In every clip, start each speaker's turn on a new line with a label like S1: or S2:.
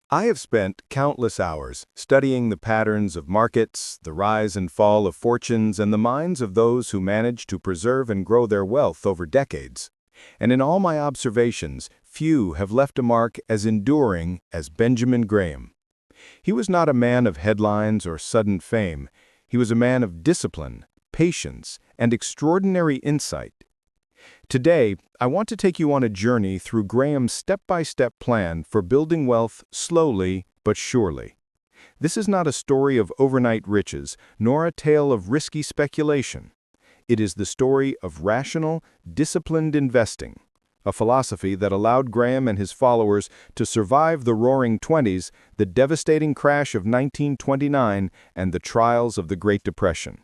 S1: I have spent countless hours studying the patterns of markets, the rise and fall of fortunes, and the minds of those who manage to preserve and grow their wealth over decades. And in all my observations, few have left a mark as enduring as Benjamin Graham. He was not a man of headlines or sudden fame. He was a man of discipline, patience, and extraordinary insight. Today, I want to take you on a journey through Graham's step-by-step plan for building wealth slowly but surely. This is not a story of overnight riches, nor a tale of risky speculation. It is the story of rational, disciplined investing, a philosophy that allowed Graham and his followers to survive the Roaring Twenties, the devastating crash of 1929, and the trials of the Great Depression.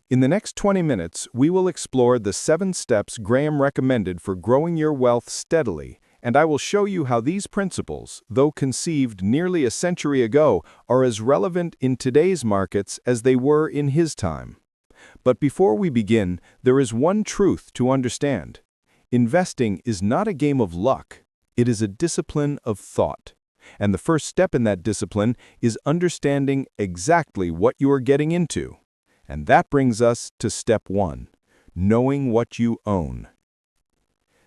S1: In the next 20 minutes, we will explore the 7 steps Graham recommended for growing your wealth steadily, and I will show you how these principles, though conceived nearly a century ago, are as relevant in today's markets as they were in his time. But before we begin, there is one truth to understand. Investing is not a game of luck. It is a discipline of thought. And the first step in that discipline is understanding exactly what you are getting into. And that brings us to step 1, knowing what you own.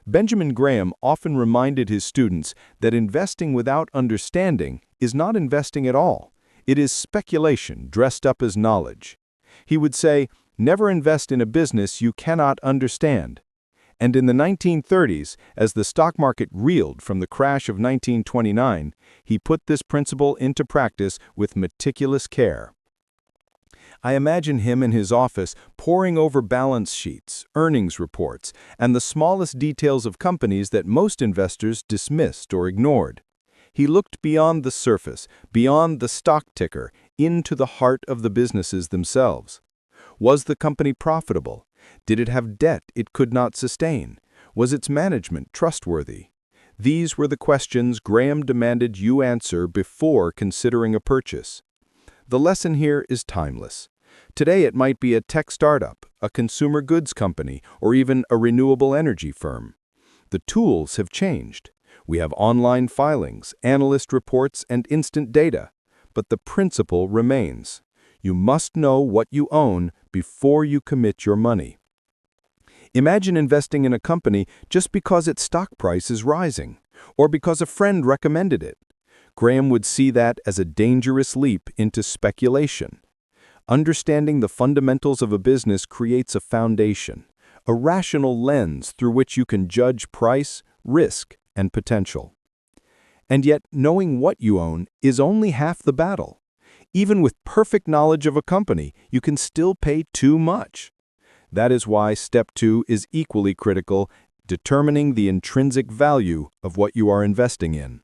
S1: Benjamin Graham often reminded his students that investing without understanding is not investing at all. It is speculation dressed up as knowledge. He would say, never invest in a business you cannot understand. And in the 1930s, as the stock market reeled from the crash of 1929, he put this principle into practice with meticulous care. I imagine him in his office poring over balance sheets, earnings reports, and the smallest details of companies that most investors dismissed or ignored. He looked beyond the surface, beyond the stock ticker, into the heart of the businesses themselves. Was the company profitable? Did it have debt it could not sustain? Was its management trustworthy? These were the questions Graham demanded you answer before considering a purchase. The lesson here is timeless. Today it might be a tech startup, a consumer goods company, or even a renewable energy firm. The tools have changed. We have online filings, analyst reports, and instant data. But the principle remains. You must know what you own before you commit your money. Imagine investing in a company just because its stock price is rising, or because a friend recommended it. Graham would see that as a dangerous leap into speculation. Understanding the fundamentals of a business creates a foundation, a rational lens through which you can judge price, risk, and potential. And yet, knowing what you own is only half the battle. Even with perfect knowledge of a company, you can still pay too much. That is why step 2 is equally critical, determining the intrinsic value of what you are investing in.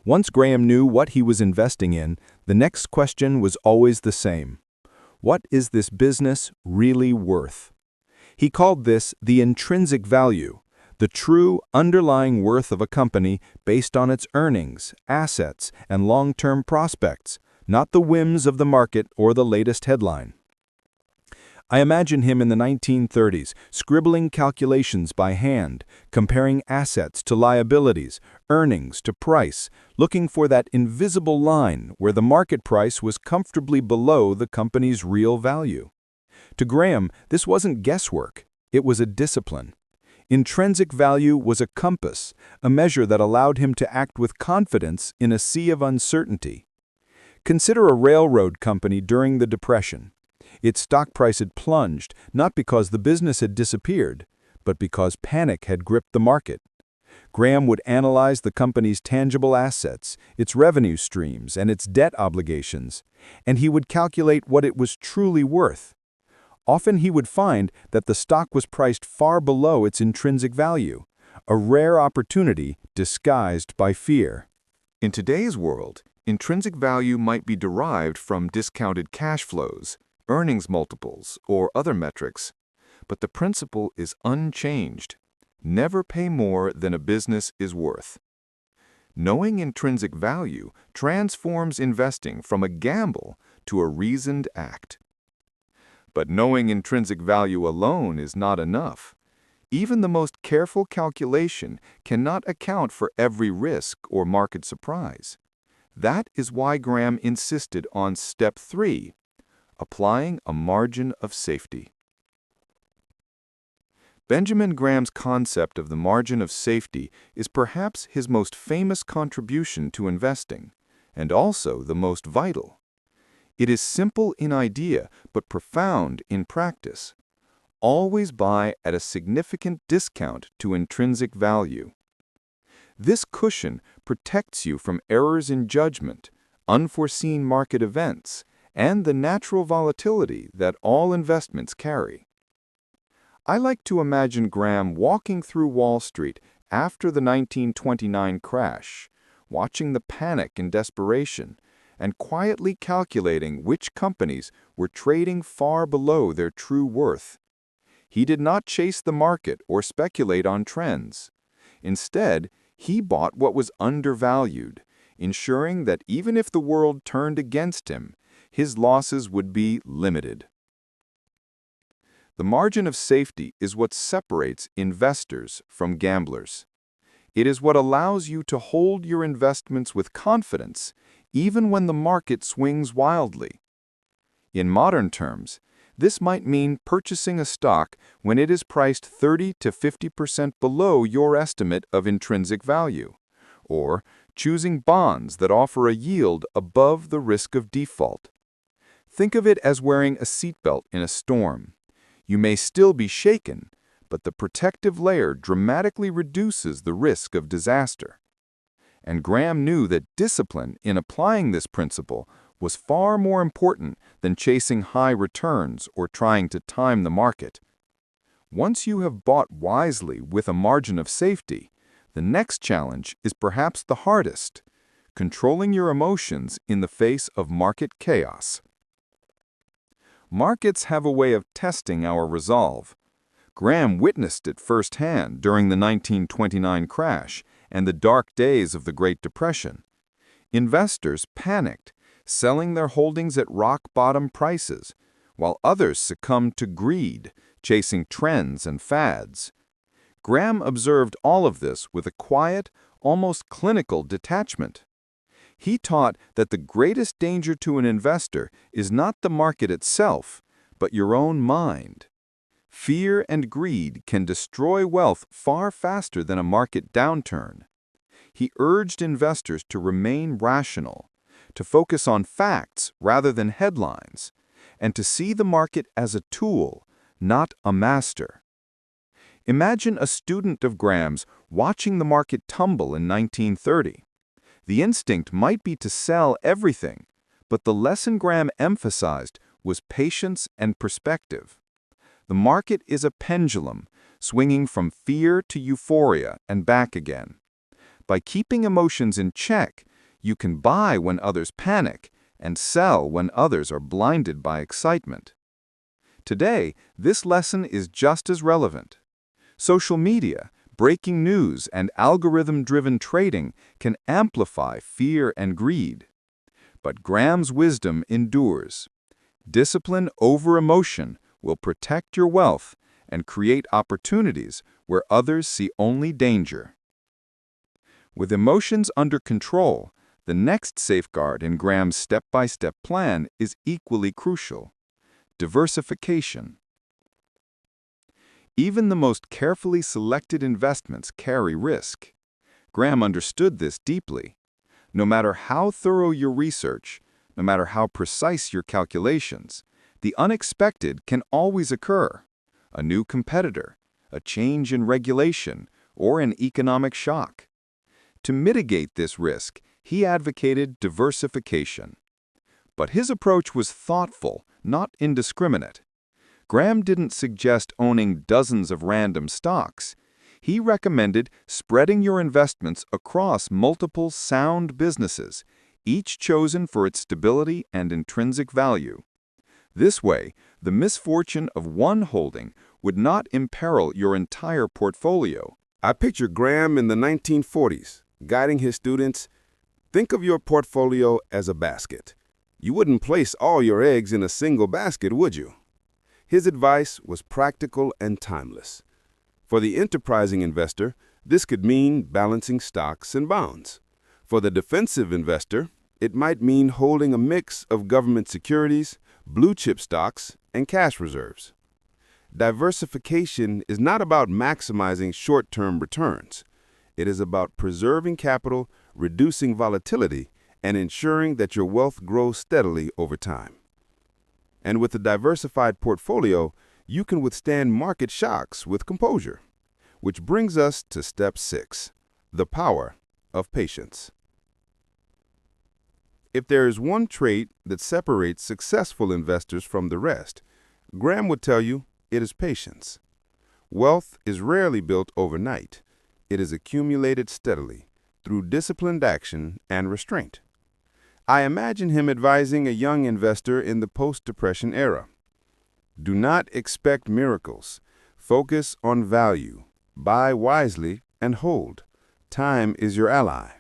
S1: Once Graham knew what he was investing in, the next question was always the same. What is this business really worth? He called this the intrinsic value, the true underlying worth of a company based on its earnings, assets, and long-term prospects, not the whims of the market or the latest headline. I imagine him in the 1930s, scribbling calculations by hand, comparing assets to liabilities, earnings to price, looking for that invisible line where the market price was comfortably below the company's real value. To Graham, this wasn't guesswork, it was a discipline. Intrinsic value was a compass, a measure that allowed him to act with confidence in a sea of uncertainty. Consider a railroad company during the Depression. Its stock price had plunged, not because the business had disappeared, but because panic had gripped the market. Graham would analyze the company's tangible assets, its revenue streams, and its debt obligations, and he would calculate what it was truly worth. Often he would find that the stock was priced far below its intrinsic value, a rare opportunity disguised by fear.
S2: In today's world, intrinsic value might be derived from discounted cash flows, earnings multiples, or other metrics, but the principle is unchanged. Never pay more than a business is worth. Knowing intrinsic value transforms investing from a gamble to a reasoned act. But knowing intrinsic value alone is not enough. Even the most careful calculation cannot account for every risk or market surprise. That is why Graham insisted on step 3, applying a margin of safety. Benjamin Graham's concept of the margin of safety is perhaps his most famous contribution to investing, and also the most vital. It is simple in idea, but profound in practice. Always buy at a significant discount to intrinsic value. This cushion protects you from errors in judgment, unforeseen market events, and the natural volatility that all investments carry. I like to imagine Graham walking through Wall Street after the 1929 crash, watching the panic and desperation, and quietly calculating which companies were trading far below their true worth. He did not chase the market or speculate on trends. Instead, he bought what was undervalued, ensuring that even if the world turned against him, his losses would be limited. The margin of safety is what separates investors from gamblers. It is what allows you to hold your investments with confidence, even when the market swings wildly. In modern terms, this might mean purchasing a stock when it is priced 30 to 50% below your estimate of intrinsic value, or choosing bonds that offer a yield above the risk of default. Think of it as wearing a seatbelt in a storm. You may still be shaken, but the protective layer dramatically reduces the risk of disaster. And Graham knew that discipline in applying this principle was far more important than chasing high returns or trying to time the market. Once you have bought wisely with a margin of safety, the next challenge is perhaps the hardest: controlling your emotions in the face of market chaos. Markets have a way of testing our resolve. Graham witnessed it firsthand during the 1929 crash and the dark days of the Great Depression. Investors panicked, selling their holdings at rock-bottom prices, while others succumbed to greed, chasing trends and fads. Graham observed all of this with a quiet, almost clinical detachment. He taught that the greatest danger to an investor is not the market itself, but your own mind. Fear and greed can destroy wealth far faster than a market downturn. He urged investors to remain rational, to focus on facts rather than headlines, and to see the market as a tool, not a master. Imagine a student of Graham's watching the market tumble in 1930. The instinct might be to sell everything, but the lesson Graham emphasized was patience and perspective. The market is a pendulum, swinging from fear to euphoria and back again. By keeping emotions in check, you can buy when others panic and sell when others are blinded by excitement. Today, this lesson is just as relevant. Social media, breaking news, and algorithm-driven trading can amplify fear and greed. But Graham's wisdom endures. Discipline over emotion will protect your wealth and create opportunities where others see only danger. With emotions under control, the next safeguard in Graham's step-by-step plan is equally crucial: diversification. Even the most carefully selected investments carry risk. Graham understood this deeply. No matter how thorough your research, no matter how precise your calculations, the unexpected can always occur: a new competitor, a change in regulation, or an economic shock. To mitigate this risk, he advocated diversification. But his approach was thoughtful, not indiscriminate. Graham didn't suggest owning dozens of random stocks. He recommended spreading your investments across multiple sound businesses, each chosen for its stability and intrinsic value. This way, the misfortune of one holding would not imperil your entire portfolio.
S3: I picture Graham in the 1940s, guiding his students. Think of your portfolio as a basket. You wouldn't place all your eggs in a single basket, would you? His advice was practical and timeless. For the enterprising investor, this could mean balancing stocks and bonds. For the defensive investor, it might mean holding a mix of government securities, blue-chip stocks, and cash reserves. Diversification is not about maximizing short-term returns. It is about preserving capital, reducing volatility, and ensuring that your wealth grows steadily over time. And with a diversified portfolio, you can withstand market shocks with composure. Which brings us to step 6, the power of patience. If there is one trait that separates successful investors from the rest, Graham would tell you it is patience. Wealth is rarely built overnight. It is accumulated steadily through disciplined action and restraint. I imagine him advising a young investor in the post-depression era. Do not expect miracles. Focus on value. Buy wisely and hold. Time is your ally.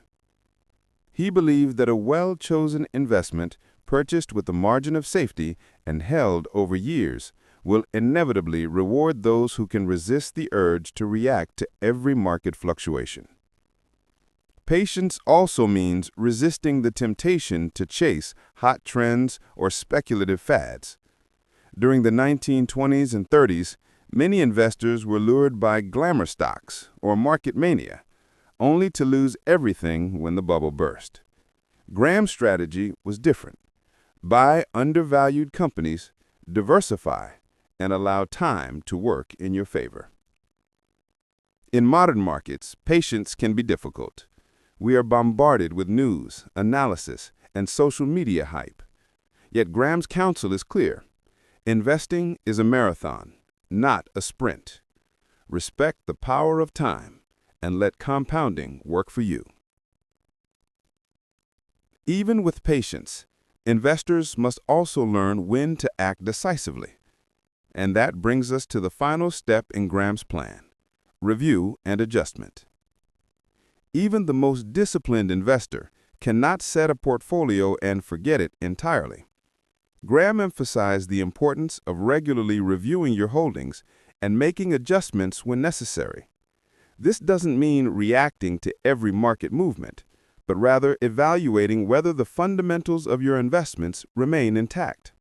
S3: He believed that a well-chosen investment, purchased with a margin of safety and held over years, will inevitably reward those who can resist the urge to react to every market fluctuation. Patience also means resisting the temptation to chase hot trends or speculative fads. During the 1920s and 30s, many investors were lured by glamour stocks or market mania, only to lose everything when the bubble burst. Graham's strategy was different. Buy undervalued companies, diversify, and allow time to work in your favor. In modern markets, patience can be difficult. We are bombarded with news, analysis, and social media hype. Yet Graham's counsel is clear. Investing is a marathon, not a sprint. Respect the power of time and let compounding work for you. Even with patience, investors must also learn when to act decisively. And that brings us to the final step in Graham's plan: review and adjustment. Even the most disciplined investor cannot set a portfolio and forget it entirely. Graham emphasized the importance of regularly reviewing your holdings and making adjustments when necessary. This doesn't mean reacting to every market movement, but rather evaluating whether the fundamentals of your investments remain intact.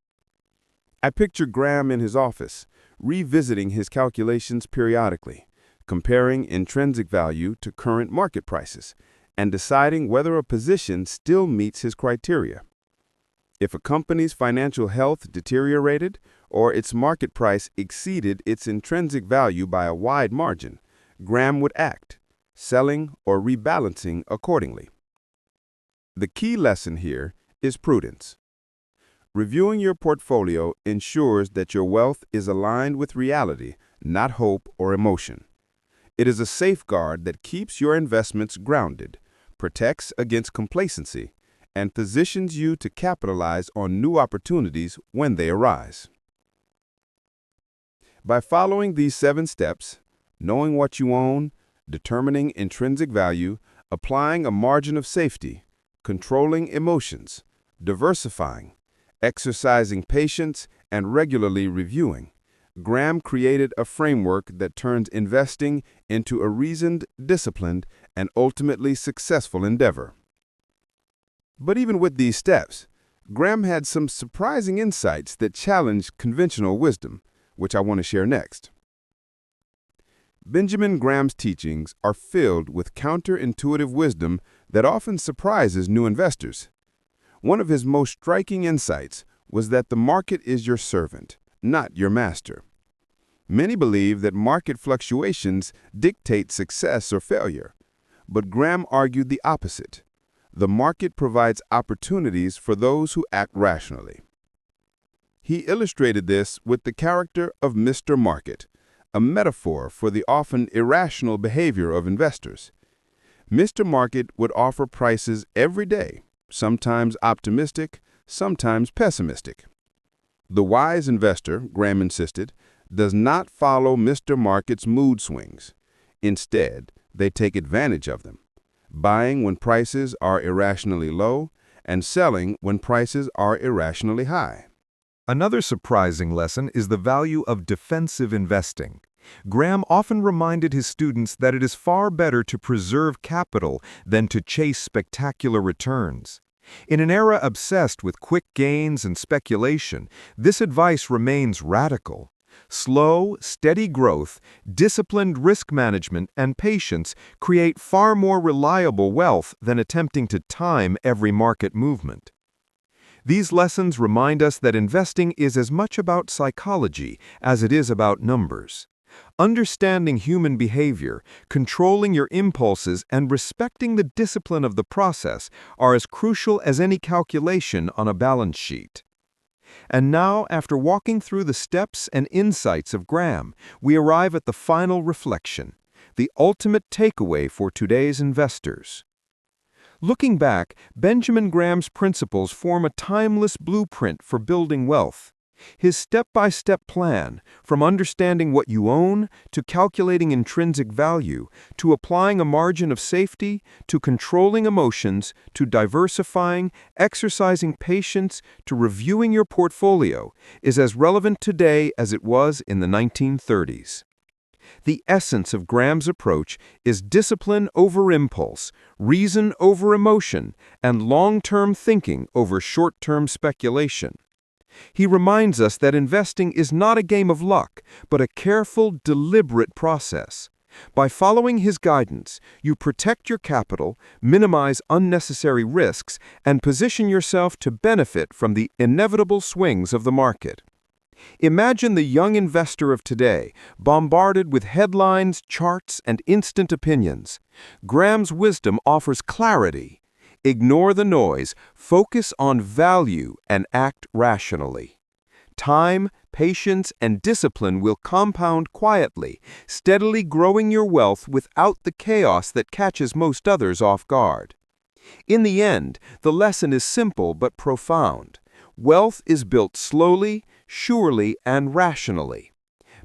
S3: I picture Graham in his office, revisiting his calculations periodically, comparing intrinsic value to current market prices, and deciding whether a position still meets his criteria. If a company's financial health deteriorated or its market price exceeded its intrinsic value by a wide margin, Graham would act, selling or rebalancing accordingly. The key lesson here is prudence. Reviewing your portfolio ensures that your wealth is aligned with reality, not hope or emotion. It is a safeguard that keeps your investments grounded, protects against complacency, and positions you to capitalize on new opportunities when they arise. By following these 7 steps, knowing what you own, determining intrinsic value, applying a margin of safety, controlling emotions, diversifying, exercising patience, and regularly reviewing, Graham created a framework that turns investing into a reasoned, disciplined, and ultimately successful endeavor. But even with these steps, Graham had some surprising insights that challenged conventional wisdom, which I want to share next. Benjamin Graham's teachings are filled with counterintuitive wisdom that often surprises new investors. One of his most striking insights was that the market is your servant, not your master. Many believe that market fluctuations dictate success or failure, but Graham argued the opposite. The market provides opportunities for those who act rationally. He illustrated this with the character of Mr. Market, a metaphor for the often irrational behavior of investors. Mr. Market would offer prices every day, sometimes optimistic, sometimes pessimistic. The wise investor, Graham insisted, does not follow Mr. Market's mood swings. Instead, they take advantage of them, buying when prices are irrationally low and selling when prices are irrationally high.
S2: Another surprising lesson is the value of defensive investing. Graham often reminded his students that it is far better to preserve capital than to chase spectacular returns. In an era obsessed with quick gains and speculation, this advice remains radical. Slow, steady growth, disciplined risk management, and patience create far more reliable wealth than attempting to time every market movement. These lessons remind us that investing is as much about psychology as it is about numbers. Understanding human behavior, controlling your impulses, and respecting the discipline of the process are as crucial as any calculation on a balance sheet. And now, after walking through the steps and insights of Graham, we arrive at the final reflection, the ultimate takeaway for today's investors. Looking back, Benjamin Graham's principles form a timeless blueprint for building wealth. His step-by-step plan, from understanding what you own, to calculating intrinsic value, to applying a margin of safety, to controlling emotions, to diversifying, exercising patience, to reviewing your portfolio, is as relevant today as it was in the 1930s. The essence of Graham's approach is discipline over impulse, reason over emotion, and long-term thinking over short-term speculation. He reminds us that investing is not a game of luck, but a careful, deliberate process. By following his guidance, you protect your capital, minimize unnecessary risks, and position yourself to benefit from the inevitable swings of the market. Imagine the young investor of today, bombarded with headlines, charts, and instant opinions. Graham's wisdom offers clarity. Ignore the noise, focus on value, and act rationally. Time, patience, and discipline will compound quietly, steadily growing your wealth without the chaos that catches most others off guard. In the end, the lesson is simple but profound. Wealth is built slowly, surely, and rationally.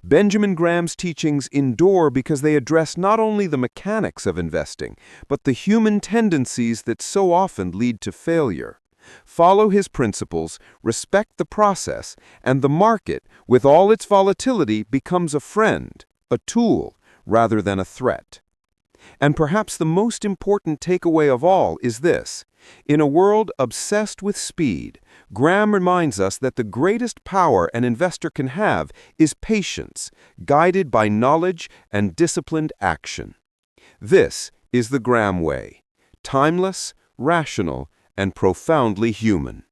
S2: Benjamin Graham's teachings endure because they address not only the mechanics of investing, but the human tendencies that so often lead to failure. Follow his principles, respect the process, and the market, with all its volatility, becomes a friend, a tool, rather than a threat. And perhaps the most important takeaway of all is this. In a world obsessed with speed, Graham reminds us that the greatest power an investor can have is patience, guided by knowledge and disciplined action. This is the Graham way, timeless, rational, and profoundly human.